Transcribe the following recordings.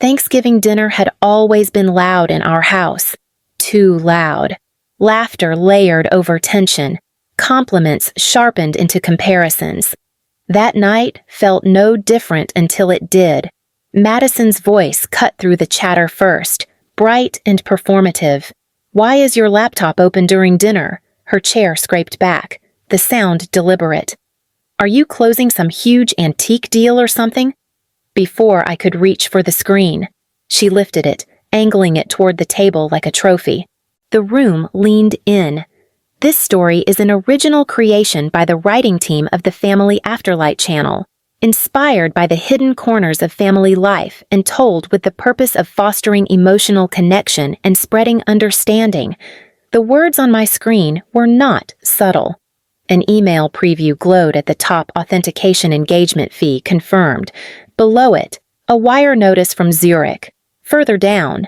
Thanksgiving dinner had always been loud in our house. Too loud. Laughter layered over tension. Compliments sharpened into comparisons. That night felt no different until it did. Madison's voice cut through the chatter first, bright and performative. "Why is your laptop open during dinner?" Her chair scraped back, the sound deliberate. "Are you closing some huge antique deal or something?" Before I could reach for the screen, she lifted it, angling it toward the table like a trophy. The room leaned in. This story is an original creation by the writing team of the Family Afterlight channel, inspired by the hidden corners of family life and told with the purpose of fostering emotional connection and spreading understanding. The words on my screen were not subtle. An email preview glowed at the top. Authentication engagement fee confirmed. Below it, a wire notice from Zurich. Further down,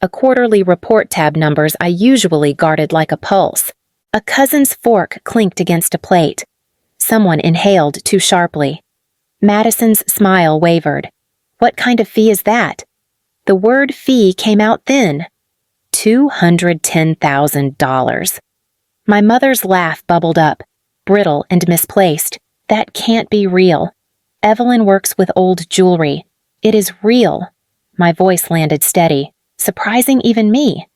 a quarterly report tab numbers I usually guarded like a pulse. A cousin's fork clinked against a plate. Someone inhaled too sharply. Madison's smile wavered. "What kind of fee is that?" The word fee came out thin. $210,000. My mother's laugh bubbled up, brittle and misplaced. "That can't be real. Evelyn works with old jewelry. It is real." My voice landed steady, surprising even me.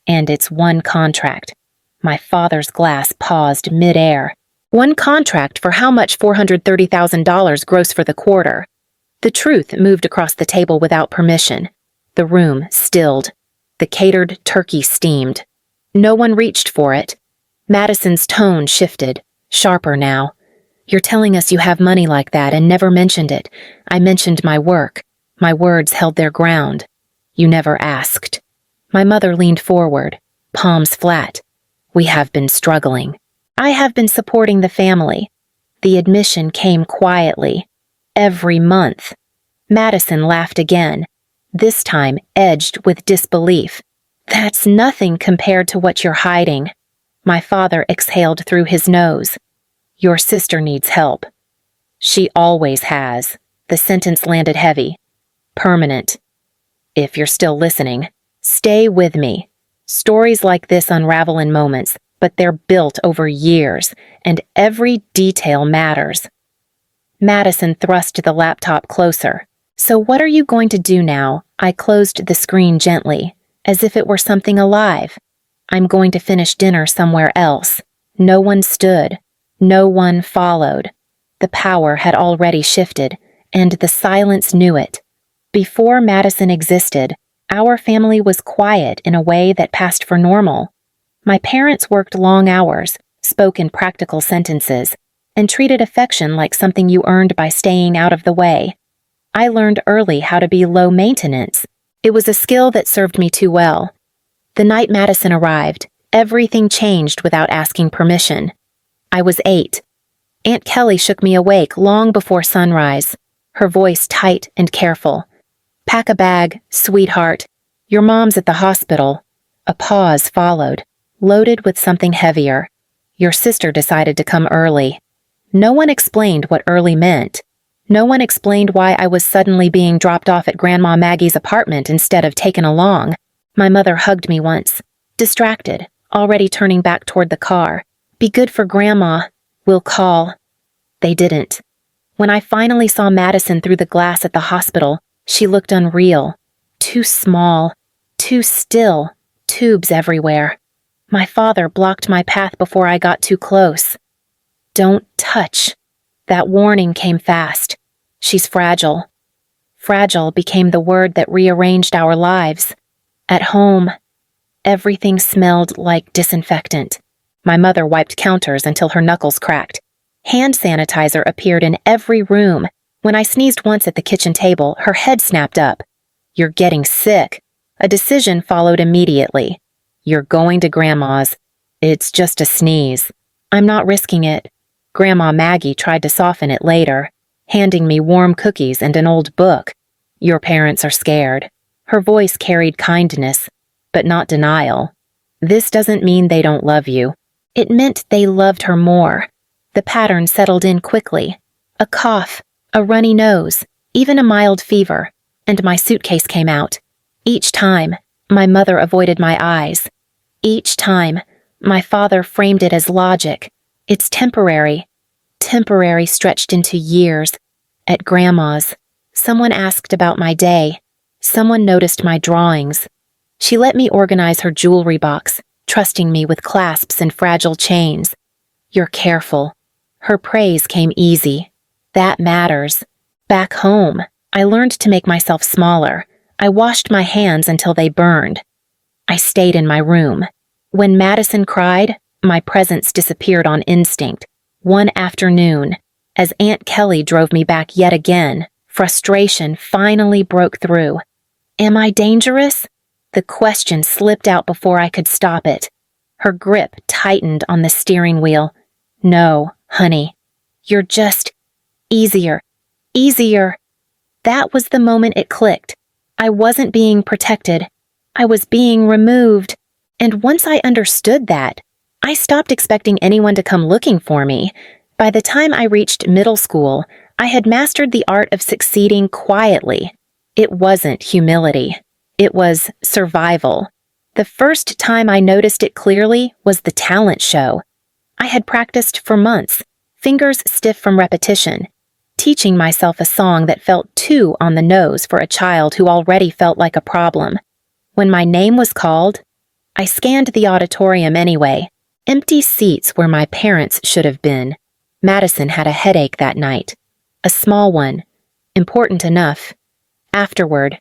"And it's one contract." My father's glass paused mid-air. One contract for how much? $430,000 gross for the quarter. The truth moved across the table without permission. The room stilled. The catered turkey steamed. No one reached for it. Madison's tone shifted, sharper now. "You're telling us you have money like that and never mentioned it. I mentioned my work. My words held their ground. You never asked." My mother leaned forward, palms flat. "We have been struggling. I have been supporting the family." The admission came quietly. "Every month." Madison laughed again, this time edged with disbelief. "That's nothing compared to what you're hiding." My father exhaled through his nose. "Your sister needs help." "She always has." The sentence landed heavy. Permanent. If you're still listening, stay with me. Stories like this unravel in moments, but they're built over years, and every detail matters. Madison thrust the laptop closer. "So what are you going to do now?" I closed the screen gently, as if it were something alive. "I'm going to finish dinner somewhere else." No one stood. No one followed. The power had already shifted, and the silence knew it. Before Madison existed, our family was quiet in a way that passed for normal. My parents worked long hours, spoke in practical sentences, and treated affection like something you earned by staying out of the way. I learned early how to be low maintenance. It was a skill that served me too well. The night Madison arrived, everything changed without asking permission. I was 8. Aunt Kelly shook me awake long before sunrise, her voice tight and careful. "Pack a bag, sweetheart. Your mom's at the hospital." A pause followed, loaded with something heavier. "Your sister decided to come early." No one explained what early meant. No one explained why I was suddenly being dropped off at Grandma Maggie's apartment instead of taken along. My mother hugged me once, distracted, already turning back toward the car. "Be good for Grandma. We'll call." They didn't. When I finally saw Madison through the glass at the hospital, she looked unreal. Too small, too still, tubes everywhere. My father blocked my path before I got too close. "Don't touch." That warning came fast. She's fragile. Fragile became the word that rearranged our lives. At home, everything smelled like disinfectant. My mother wiped counters until her knuckles cracked. Hand sanitizer appeared in every room. When I sneezed once at the kitchen table, her head snapped up. "You're getting sick." A decision followed immediately. "You're going to Grandma's. It's just a sneeze." "I'm not risking it." Grandma Maggie tried to soften it later, handing me warm cookies and an old book. "Your parents are scared." Her voice carried kindness, but not denial. "This doesn't mean they don't love you." It meant they loved her more. The pattern settled in quickly. A cough, a runny nose, even a mild fever. and my suitcase came out. Each time, my mother avoided my eyes. Each time, my father framed it as logic. It's temporary. Temporary stretched into years. At Grandma's, someone asked about my day. Someone noticed my drawings. She let me organize her jewelry box, trusting me with clasps and fragile chains. You're careful. Her praise came easy. That matters. Back home, I learned to make myself smaller. I washed my hands until they burned. I stayed in my room. When Madison cried, my presence disappeared on instinct. One afternoon, as Aunt Kelly drove me back yet again, frustration finally broke through. Am I dangerous? The question slipped out before I could stop it. Her grip tightened on the steering wheel. No, honey. You're just easier. Easier. That was the moment it clicked. I wasn't being protected. I was being removed. And once I understood that, I stopped expecting anyone to come looking for me. By the time I reached middle school, I had mastered the art of succeeding quietly. It wasn't humility. It was survival. The first time I noticed it clearly was the talent show. I had practiced for months, fingers stiff from repetition, teaching myself a song that felt too on the nose for a child who already felt like a problem. When my name was called, I scanned the auditorium anyway. Empty seats where my parents should have been. Madison had a headache that night. A small one. Important enough. Afterward,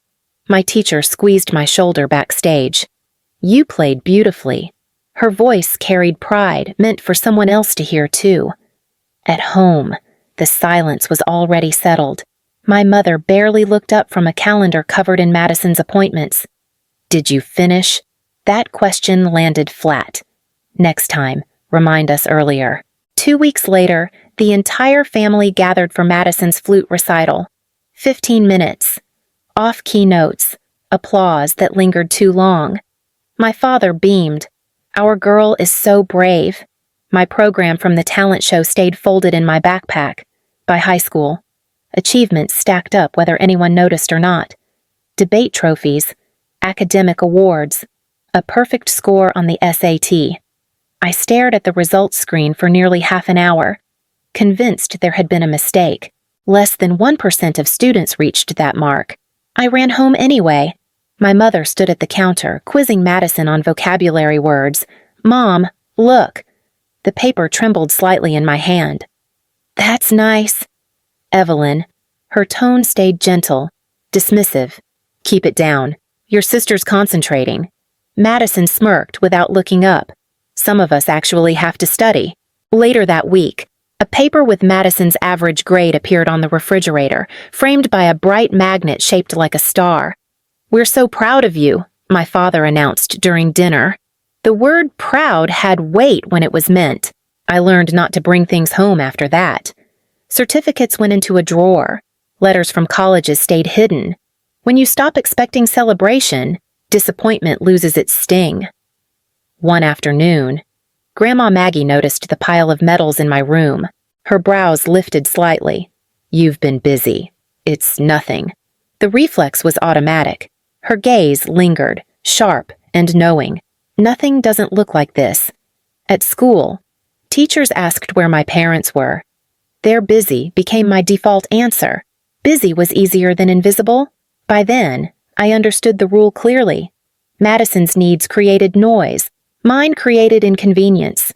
my teacher squeezed my shoulder backstage. You played beautifully. Her voice carried pride, meant for someone else to hear too. At home, the silence was already settled. My mother barely looked up from a calendar covered in Madison's appointments. Did you finish? That question landed flat. Next time, remind us earlier. 2 weeks later, the entire family gathered for Madison's flute recital. 15 minutes. Off-key notes. Applause that lingered too long. My father beamed. Our girl is so brave. My program from the talent show stayed folded in my backpack. By high school, achievements stacked up whether anyone noticed or not. Debate trophies, academic awards, a perfect score on the SAT. I stared at the results screen for nearly half an hour, convinced there had been a mistake. Less than 1% of students reached that mark. I ran home anyway. My mother stood at the counter, quizzing Madison on vocabulary words. Mom, look. The paper trembled slightly in my hand. That's nice. Evelyn. Her tone stayed gentle, dismissive. Keep it down. Your sister's concentrating. Madison smirked without looking up. Some of us actually have to study. Later that week, a paper with Madison's average grade appeared on the refrigerator, framed by a bright magnet shaped like a star. We're so proud of you, my father announced during dinner. The word proud had weight when it was meant. I learned not to bring things home after that. Certificates went into a drawer. Letters from colleges stayed hidden. When you stop expecting celebration, disappointment loses its sting. One afternoon, Grandma Maggie noticed the pile of medals in my room. Her brows lifted slightly. You've been busy. It's nothing. The reflex was automatic. Her gaze lingered, sharp and knowing. Nothing doesn't look like this. At school, teachers asked where my parents were. They're busy became my default answer. Busy was easier than invisible. By then, I understood the rule clearly. Madison's needs created noise. Mine created inconvenience.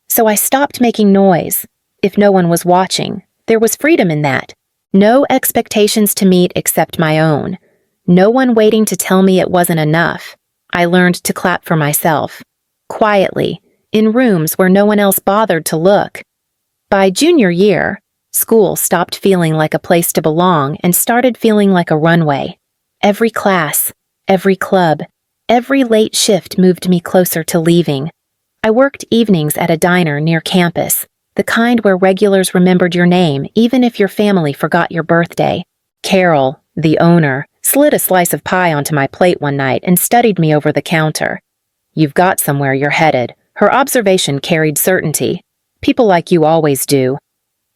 So I stopped making noise. If no one was watching, there was freedom in that. No expectations to meet except my own. No one waiting to tell me it wasn't enough. I learned to clap for myself. Quietly, in rooms where no one else bothered to look. By junior year, school stopped feeling like a place to belong and started feeling like a runway. Every class, every club, every late shift moved me closer to leaving. I worked evenings at a diner near campus, the kind where regulars remembered your name even if your family forgot your birthday. Carol, the owner, slid a slice of pie onto my plate one night and studied me over the counter. You've got somewhere you're headed. Her observation carried certainty. People like you always do.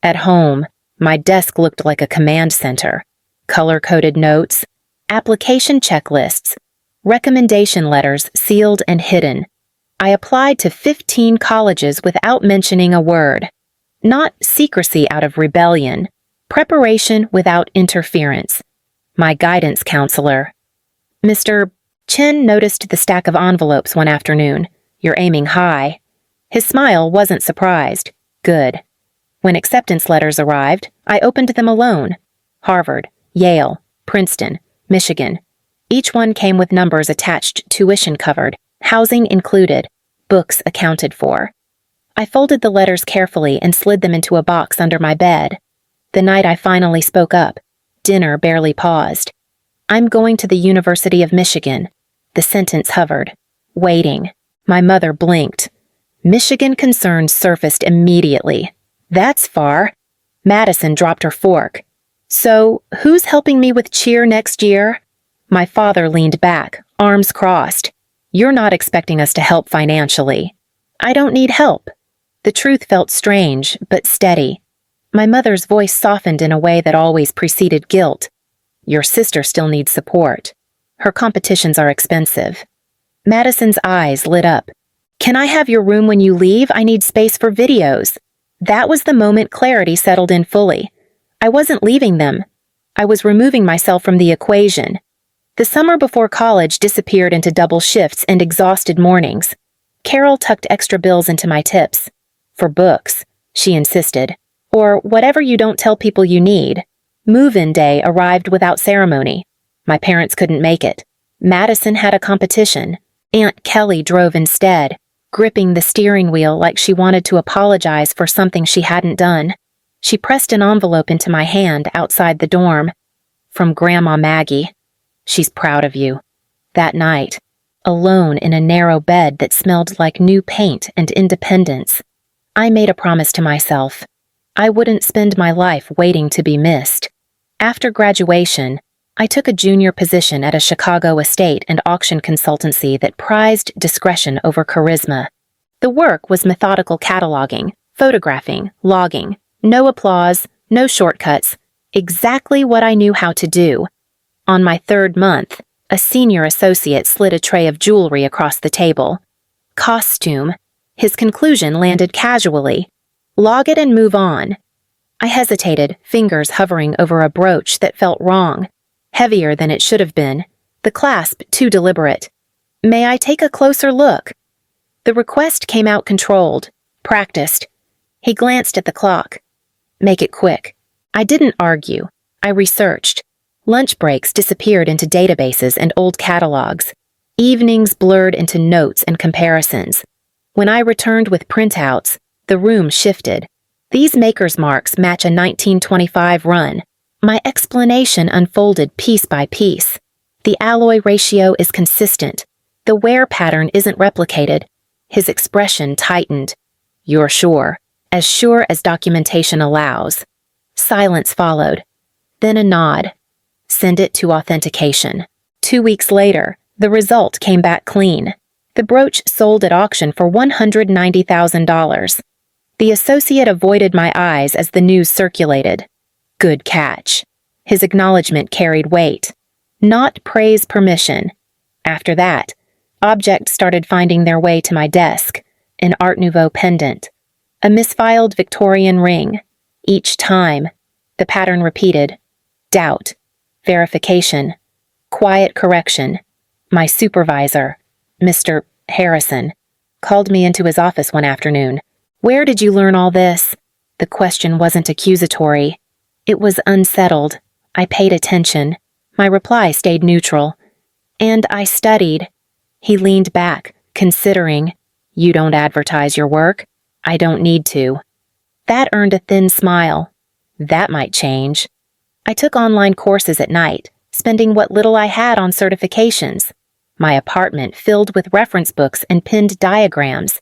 At home, my desk looked like a command center. Color-coded notes, application checklists, recommendation letters sealed and hidden. I applied to 15 colleges without mentioning a word. Not secrecy out of rebellion, preparation without interference. My guidance counselor. Mr. Chen noticed the stack of envelopes one afternoon. You're aiming high. His smile wasn't surprised. Good. When acceptance letters arrived, I opened them alone. Harvard, Yale, Princeton, Michigan. Each one came with numbers attached, tuition covered, housing included, books accounted for. I folded the letters carefully and slid them into a box under my bed. The night I finally spoke up, dinner barely paused. I'm going to the University of Michigan. The sentence hovered. Waiting. My mother blinked. Michigan concerns surfaced immediately. That's far. Madison dropped her fork. So, who's helping me with cheer next year? My father leaned back, arms crossed. You're not expecting us to help financially. I don't need help. The truth felt strange, but steady. My mother's voice softened in a way that always preceded guilt. Your sister still needs support. Her competitions are expensive. Madison's eyes lit up. Can I have your room when you leave? I need space for videos. That was the moment clarity settled in fully. I wasn't leaving them. I was removing myself from the equation. The summer before college disappeared into double shifts and exhausted mornings. Carol tucked extra bills into my tips. For books, she insisted. Or whatever you don't tell people you need. Move-in day arrived without ceremony. My parents couldn't make it. Madison had a competition. Aunt Kelly drove instead, gripping the steering wheel like she wanted to apologize for something she hadn't done. She pressed an envelope into my hand outside the dorm. From Grandma Maggie. She's proud of you. That night, alone in a narrow bed that smelled like new paint and independence, I made a promise to myself. I wouldn't spend my life waiting to be missed. After graduation, I took a junior position at a Chicago estate and auction consultancy that prized discretion over charisma. The work was methodical cataloging, photographing, logging. No applause, no shortcuts. Exactly what I knew how to do. On my third month, a senior associate slid a tray of jewelry across the table. Costume. His conclusion landed casually. Log it and move on. I hesitated, fingers hovering over a brooch that felt wrong. Heavier than it should have been. The clasp too deliberate. May I take a closer look? The request came out controlled, practiced. He glanced at the clock. Make it quick. I didn't argue. I researched. Lunch breaks disappeared into databases and old catalogs. Evenings blurred into notes and comparisons. When I returned with printouts, the room shifted. These maker's marks match a 1925 run. My explanation unfolded piece by piece. The alloy ratio is consistent. The wear pattern isn't replicated. His expression tightened. You're sure as documentation allows. Silence followed. Then a nod. Send it to authentication. 2 weeks later, the result came back clean. The brooch sold at auction for $190,000. The associate avoided my eyes as the news circulated. Good catch. His acknowledgement carried weight. Not praise permission. After that, objects started finding their way to my desk. An Art Nouveau pendant. A misfiled Victorian ring. Each time, the pattern repeated. Doubt. Verification. Quiet correction. My supervisor, Mr. Harrison, called me into his office one afternoon. Where did you learn all this? The question wasn't accusatory. It was unsettled. I paid attention. My reply stayed neutral. And I studied. He leaned back, considering. You don't advertise your work? I don't need to. That earned a thin smile. That might change. I took online courses at night, spending what little I had on certifications. My apartment filled with reference books and pinned diagrams.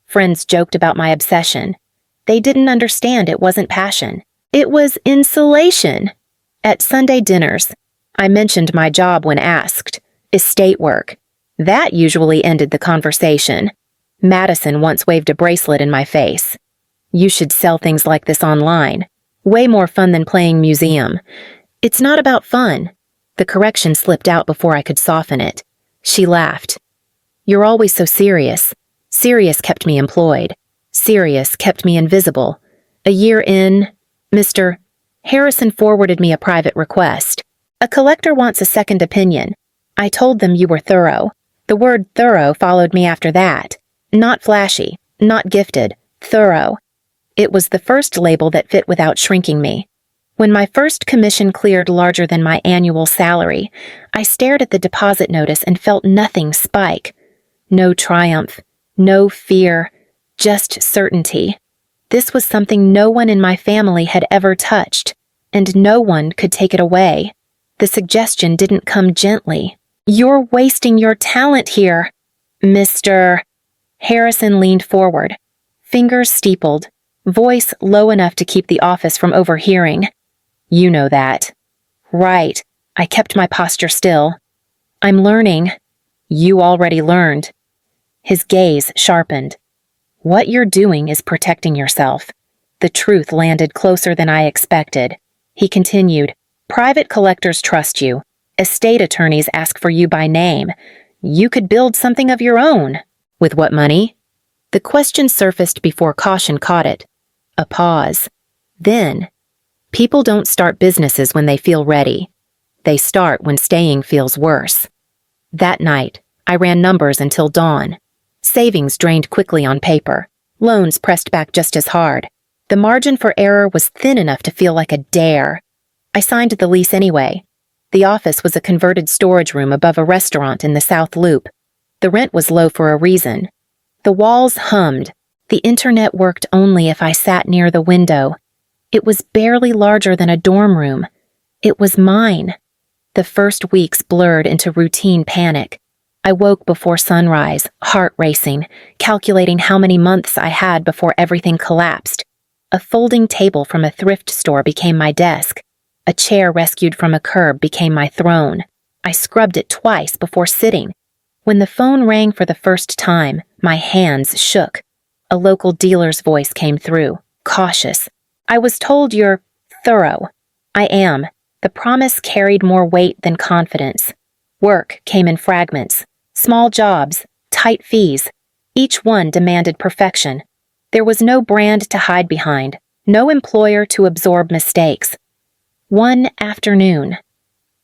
Friends joked about my obsession. They didn't understand it wasn't passion. It was insulation. At Sunday dinners, I mentioned my job when asked. Estate work. That usually ended the conversation. Madison once waved a bracelet in my face. You should sell things like this online. Way more fun than playing museum. It's not about fun. The correction slipped out before I could soften it. She laughed. You're always so serious. Serious kept me employed. Serious kept me invisible. A year in, Mr. Harrison forwarded me a private request. A collector wants a second opinion. I told them you were thorough. The word thorough followed me after that. Not flashy, not gifted, thorough. It was the first label that fit without shrinking me. When my first commission cleared larger than my annual salary, I stared at the deposit notice and felt nothing spike. No triumph, no fear, just certainty. This was something no one in my family had ever touched, and no one could take it away. The suggestion didn't come gently. You're wasting your talent here, Mr. Harrison leaned forward, fingers steepled, voice low enough to keep the office from overhearing. You know that. Right. I kept my posture still. I'm learning. You already learned. His gaze sharpened. What you're doing is protecting yourself. The truth landed closer than I expected. He continued, private collectors trust you. Estate attorneys ask for you by name. You could build something of your own. With what money? The question surfaced before caution caught it. A pause. Then, people don't start businesses when they feel ready. They start when staying feels worse. That night, I ran numbers until dawn. Savings drained quickly on paper. Loans pressed back just as hard. The margin for error was thin enough to feel like a dare. I signed the lease anyway. The office was a converted storage room above a restaurant in the South Loop. The rent was low for a reason. The walls hummed. The internet worked only if I sat near the window. It was barely larger than a dorm room. It was mine. The first weeks blurred into routine panic. I woke before sunrise, heart racing, calculating how many months I had before everything collapsed. A folding table from a thrift store became my desk. A chair rescued from a curb became my throne. I scrubbed it twice before sitting. When the phone rang for the first time, my hands shook. A local dealer's voice came through, cautious. I was told you're thorough. I am. The promise carried more weight than confidence. Work came in fragments. Small jobs, tight fees. Each one demanded perfection. There was no brand to hide behind, no employer to absorb mistakes. One afternoon,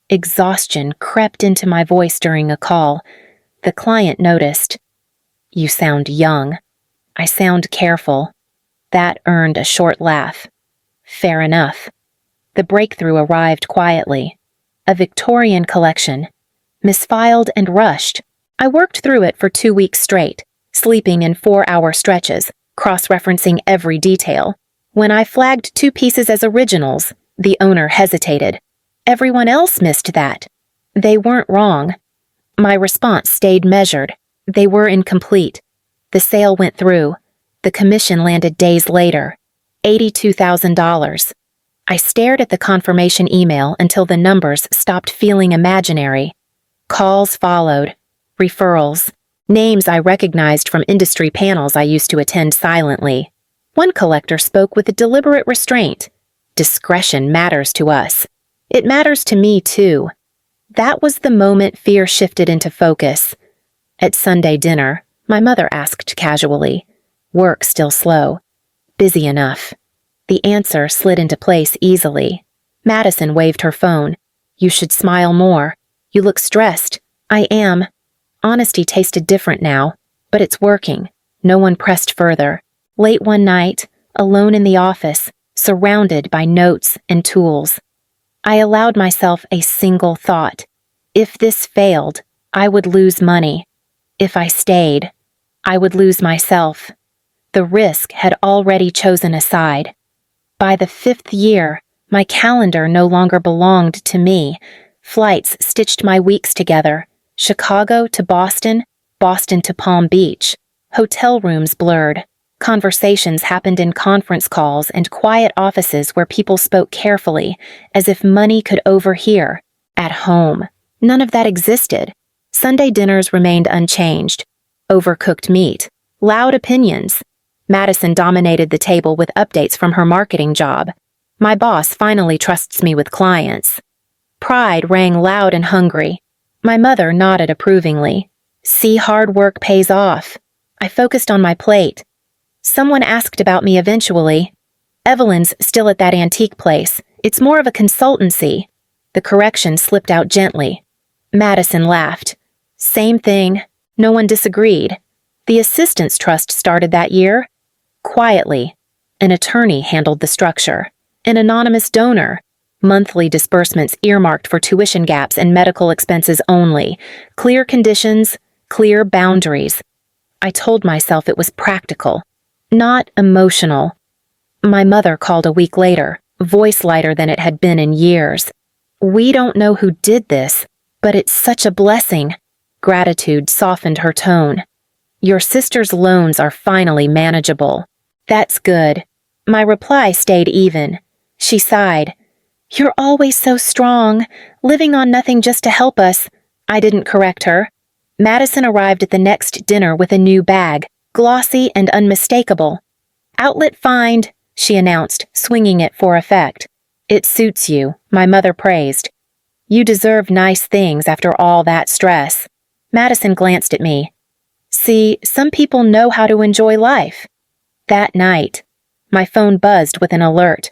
exhaustion crept into my voice during a call. The client noticed. You sound young. I sound careful. That earned a short laugh. Fair enough. The breakthrough arrived quietly. A Victorian collection. Misfiled and rushed. I worked through it for 2 weeks straight, sleeping in 4-hour stretches, cross-referencing every detail. When I flagged 2 pieces as originals, the owner hesitated. Everyone else missed that. They weren't wrong. My response stayed measured. They were incomplete. The sale went through. The commission landed days later. $82,000. I stared at the confirmation email until the numbers stopped feeling imaginary. Calls followed. Referrals. Names I recognized from industry panels I used to attend silently. One collector spoke with a deliberate restraint. Discretion matters to us. It matters to me, too. That was the moment fear shifted into focus. At Sunday dinner, my mother asked casually, work still slow. Busy enough. The answer slid into place easily. Madison waved her phone. You should smile more. You look stressed. I am. Honesty tasted different now, but it's working. No one pressed further. Late one night, alone in the office, surrounded by notes and tools, I allowed myself a single thought. If this failed, I would lose money. If I stayed, I would lose myself. The risk had already chosen a side. By the 5th year, my calendar no longer belonged to me. Flights stitched my weeks together. Chicago to Boston, Boston to Palm Beach. Hotel rooms blurred. Conversations happened in conference calls and quiet offices where people spoke carefully, as if money could overhear. At home, none of that existed. Sunday dinners remained unchanged. Overcooked meat. Loud opinions. Madison dominated the table with updates from her marketing job. My boss finally trusts me with clients. Pride rang loud and hungry. My mother nodded approvingly. See, hard work pays off. I focused on my plate. Someone asked about me eventually. Evelyn's still at that antique place. It's more of a consultancy. The correction slipped out gently. Madison laughed. Same thing. No one disagreed. The Assistants Trust started that year. Quietly, an attorney handled the structure. An anonymous donor. Monthly disbursements earmarked for tuition gaps and medical expenses only. Clear conditions, clear boundaries. I told myself it was practical, not emotional. My mother called a week later, voice lighter than it had been in years. We don't know who did this, but it's such a blessing. Gratitude softened her tone. Your sister's loans are finally manageable. That's good. My reply stayed even. She sighed. You're always so strong, living on nothing just to help us. I didn't correct her. Madison arrived at the next dinner with a new bag, glossy and unmistakable. Outlet find, she announced, swinging it for effect. It suits you, my mother praised. You deserve nice things after all that stress. Madison glanced at me. See, some people know how to enjoy life. That night, my phone buzzed with an alert.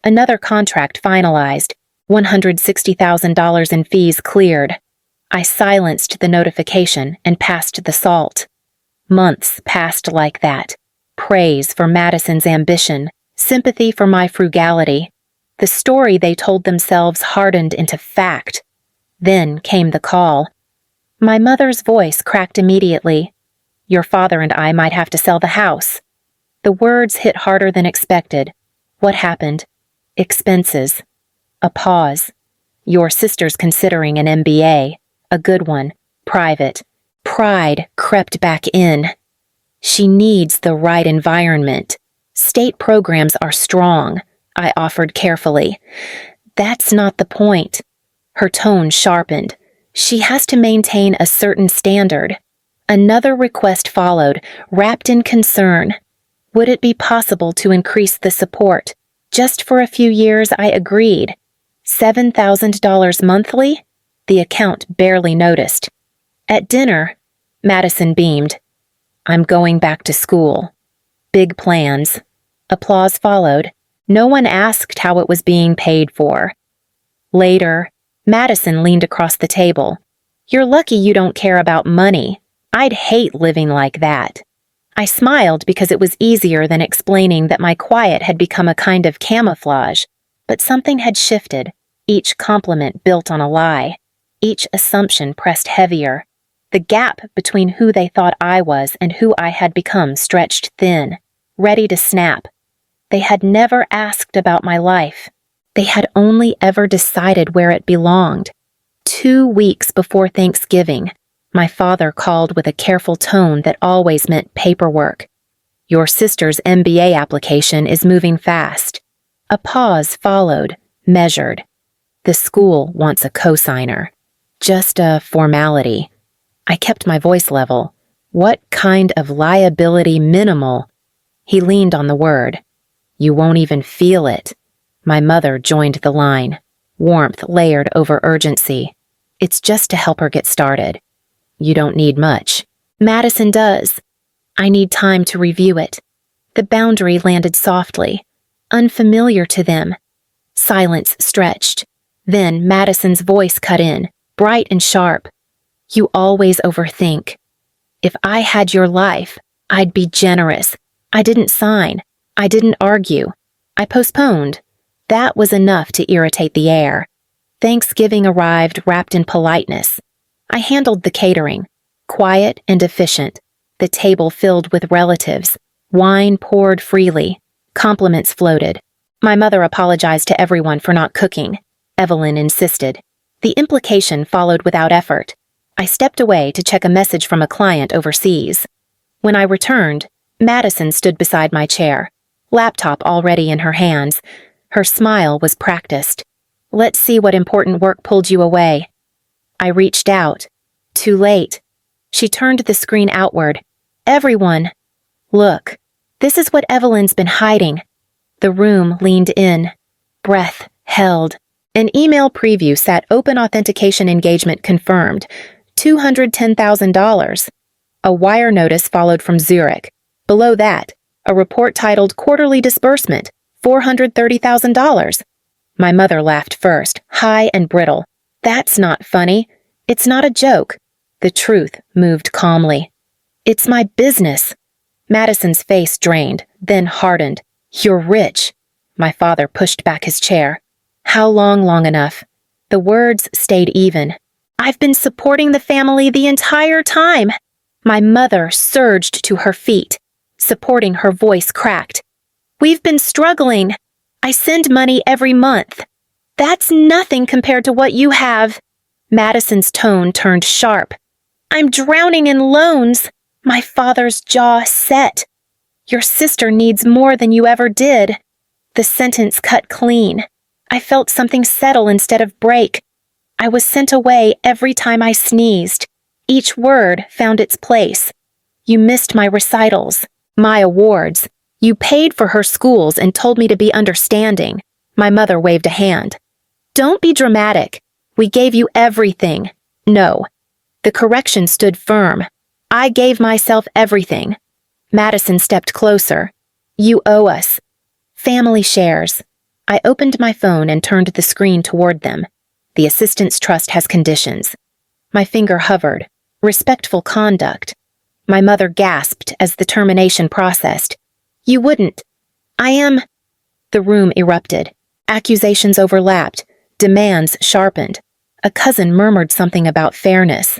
Another contract finalized, $160,000 in fees cleared. I silenced the notification and passed the salt. Months passed like that. Praise for Madison's ambition, sympathy for my frugality. The story they told themselves hardened into fact. Then came the call. My mother's voice cracked immediately. Your father and I might have to sell the house. The words hit harder than expected. What happened? Expenses. A pause. Your sister's considering an MBA. A good one. Private. Pride crept back in. She needs the right environment. State programs are strong, I offered carefully. That's not the point. Her tone sharpened. She has to maintain a certain standard. Another request followed, wrapped in concern. Would it be possible to increase the support? Just for a few years, I agreed. $7,000 monthly? The account barely noticed. At dinner, Madison beamed. I'm going back to school. Big plans. Applause followed. No one asked how it was being paid for. Later, Madison leaned across the table. You're lucky you don't care about money. I'd hate living like that. I smiled because it was easier than explaining that my quiet had become a kind of camouflage, but something had shifted, each compliment built on a lie. Each assumption pressed heavier. The gap between who they thought I was and who I had become stretched thin, ready to snap. They had never asked about my life. They had only ever decided where it belonged. 2 weeks before Thanksgiving, my father called with a careful tone that always meant paperwork. Your sister's MBA application is moving fast. A pause followed, measured. The school wants a cosigner. Just a formality. I kept my voice level. What kind of liability minimal? He leaned on the word. You won't even feel it. My mother joined the line, warmth layered over urgency. It's just to help her get started. You don't need much. Madison does. I need time to review it. The boundary landed softly, unfamiliar to them. Silence stretched. Then Madison's voice cut in, bright and sharp. You always overthink. If I had your life, I'd be generous. I didn't sign. I didn't argue. I postponed. That was enough to irritate the air. Thanksgiving arrived wrapped in politeness. I handled the catering, quiet and efficient, the table filled with relatives, wine poured freely, compliments floated. My mother apologized to everyone for not cooking. Evelyn insisted. The implication followed without effort. I stepped away to check a message from a client overseas. When I returned, Madison stood beside my chair, laptop already in her hands. Her smile was practiced. Let's see what important work pulled you away. I reached out. Too late. She turned the screen outward. Everyone. Look, this is what Evelyn's been hiding. The room leaned in. Breath held. An email preview sat open authentication engagement confirmed, $210,000. A wire notice followed from Zurich. Below that, a report titled Quarterly Disbursement, $430,000. My mother laughed first, high and brittle. That's not funny. It's not a joke. The truth moved calmly. It's my business. Madison's face drained, then hardened. You're rich. My father pushed back his chair. How long enough? The words stayed even. I've been supporting the family the entire time. My mother surged to her feet. Supporting, her voice cracked. We've been struggling. I send money every month. That's nothing compared to what you have. Madison's tone turned sharp. I'm drowning in loans. My father's jaw set. Your sister needs more than you ever did. The sentence cut clean. I felt something settle instead of break. I was sent away every time I sneezed. Each word found its place. You missed my recitals, my awards. You paid for her schools and told me to be understanding. My mother waved a hand. Don't be dramatic. We gave you everything. No. The correction stood firm. I gave myself everything. Madison stepped closer. You owe us. Family shares. I opened my phone and turned the screen toward them. The Assistants Trust has conditions. My finger hovered. Respectful conduct. My mother gasped as the termination processed. You wouldn't. I am. The room erupted. Accusations overlapped. Demands sharpened. A cousin murmured something about fairness.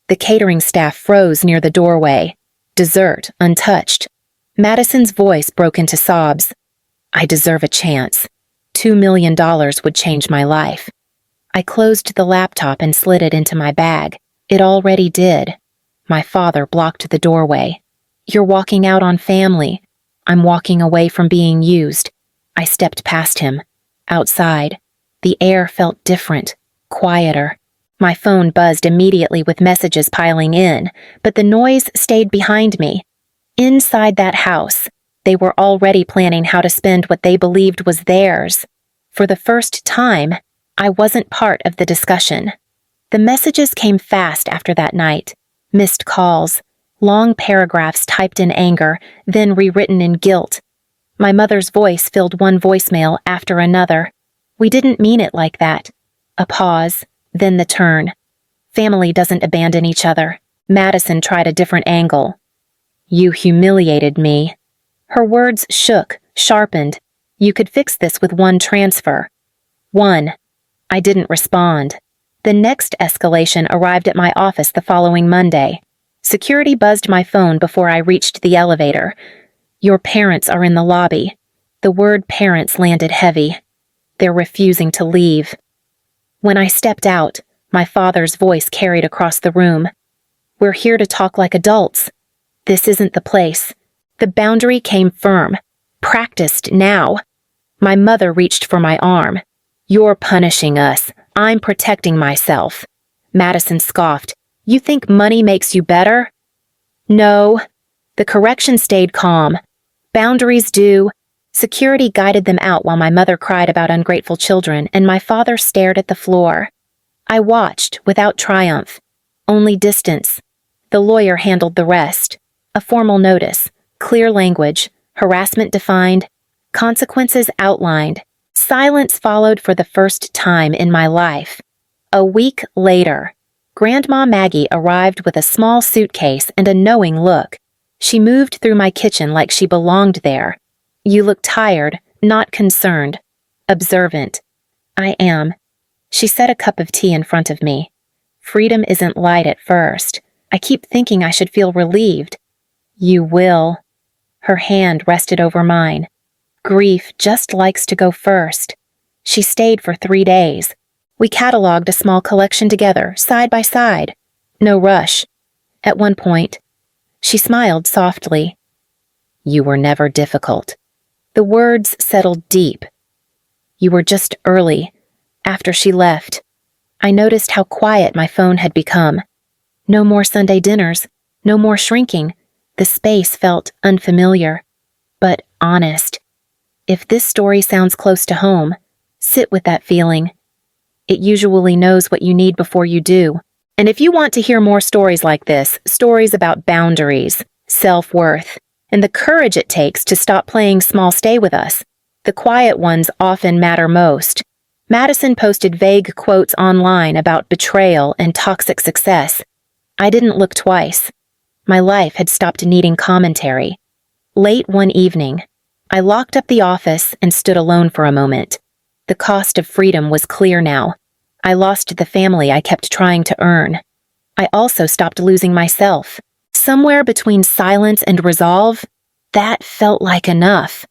The catering staff froze near the doorway. Dessert untouched. Madison's voice broke into sobs. I deserve a chance. $2 million would change my life. I closed the laptop and slid it into my bag. It already did. My father blocked the doorway. You're walking out on family. I'm walking away from being used. I stepped past him. Outside, the air felt different, quieter. My phone buzzed immediately with messages piling in, but the noise stayed behind me. Inside that house, they were already planning how to spend what they believed was theirs. For the first time, I wasn't part of the discussion. The messages came fast after that night. Missed calls, long paragraphs typed in anger, then rewritten in guilt. My mother's voice filled one voicemail after another. We didn't mean it like that. A pause, then the turn. Family doesn't abandon each other. Madison tried a different angle. You humiliated me. Her words shook, sharpened. You could fix this with one transfer. One. I didn't respond. The next escalation arrived at my office the following Monday. Security buzzed my phone before I reached the elevator. Your parents are in the lobby. The word parents landed heavy. They're refusing to leave. When I stepped out, my father's voice carried across the room. We're here to talk like adults. This isn't the place. The boundary came firm. Practiced now. My mother reached for my arm. You're punishing us. I'm protecting myself. Madison scoffed. You think money makes you better? No. The correction stayed calm. Boundaries do. Security guided them out while my mother cried about ungrateful children, and my father stared at the floor. I watched without triumph. Only distance. The lawyer handled the rest. A formal notice. Clear language. Harassment defined. Consequences outlined. Silence followed for the first time in my life. A week later, Grandma Maggie arrived with a small suitcase and a knowing look. She moved through my kitchen like she belonged there. You look tired, not concerned. Observant. I am. She set a cup of tea in front of me. Freedom isn't light at first. I keep thinking I should feel relieved. You will. Her hand rested over mine. Grief just likes to go first. She stayed for 3 days. We cataloged a small collection together, side by side. No rush. At one point, she smiled softly. You were never difficult. The words settled deep. You were just early. After she left, I noticed how quiet my phone had become. No more Sunday dinners, no more shrinking. The space felt unfamiliar, but honest. If this story sounds close to home, sit with that feeling. It usually knows what you need before you do. And if you want to hear more stories like this, stories about boundaries, self-worth, and the courage it takes to stop playing small stay with us, the quiet ones often matter most. Madison posted vague quotes online about betrayal and toxic success. I didn't look twice. My life had stopped needing commentary. Late one evening, I locked up the office and stood alone for a moment. The cost of freedom was clear now. I lost the family I kept trying to earn. I also stopped losing myself. Somewhere between silence and resolve, that felt like enough.